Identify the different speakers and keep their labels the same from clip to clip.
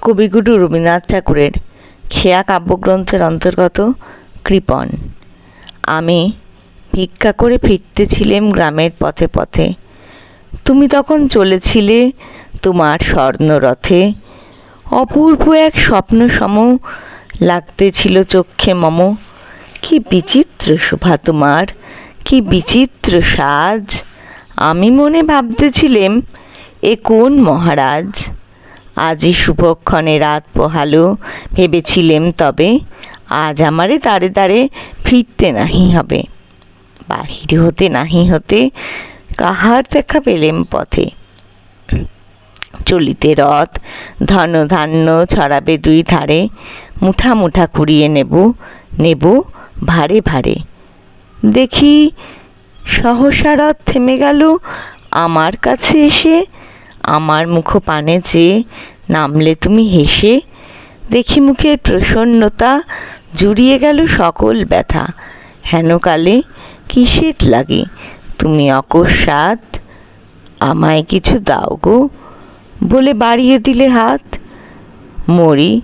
Speaker 1: কবিগুরু রবীন্দ্রনাথ ঠাকুরের খেয়া কাব্যগ্রন্থের অন্তর্গত কৃপণ। আমি ভিক্ষা করে ফিরতেছিলেম গ্রামের পথে পথে। তুমি তখন চলেছিলে তোমার স্বর্ণরথে। অপূর্ব এক স্বপ্ন সম লাগতেছিল চক্ষে মম। কি বিচিত্র শোভা তোমার, কি বিচিত্র সাজ। আমি মনে ভাবতেছিলেম এ কোন মহারাজ। আজি শুভক্ষণে রাত পোহালো, ভেবেছিলেম তবে আজ আমারে দ্বারে দ্বারে ফিরতে নাহি হবে। বাহির হতে নাহি হতে কাহার দেখা পেলেম পথে। চলিতে রথ ধন ধান্য ছড়াবে দুই ধারে। মুঠা মুঠা কুড়িয়ে নেব ভারে ভারে। দেখি সহসা রথ থেমে গেল আমার কাছে এসে। আমার মুখপানে চেয়ে নামলে তুমি হেসে। দেখি মুখের প্রসন্নতা জুড়িয়ে গেল সকল ব্যথা। হেনকালে কিসের লাগে তুমি অকস্মাৎ আমায় কিছু দাও গো বলে বাড়িয়ে দিলে হাত। মরি,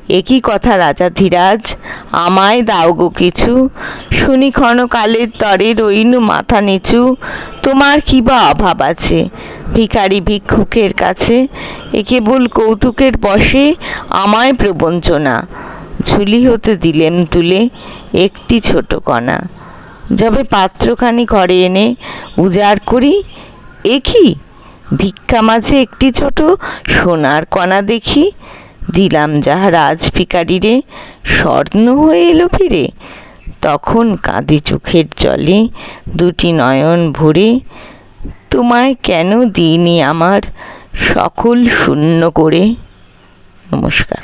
Speaker 1: একই কথা রাজাধিরাজ, আমায় দাও গো কিছু। শুনি ক্ষণকালের তরে রইনু মাথা নিচু। তোমার কি বা অভাব আছে ভিখারি ভিক্ষুকের কাছে। এ কেবল কৌতুকের বশে আমায় প্রবঞ্চনা। ঝুলি হতে দিলেম তুলে একটি ছোট কণা। যবে পাত্রখানি ঘরে এনে উজাড় করি, এ কি ভিক্ষা মাঝে একটি ছোট সোনার কণা দেখি। দিলাম যাহা রাজ ভিখারিরে, স্বর্ণ হয়ে এলো ফিরে। তখন কাঁদি চোখের জলে দুটি নয়ন ভরে। তোমায় কেন দিইনি আমার সকল শূন্য করে। নমস্কার।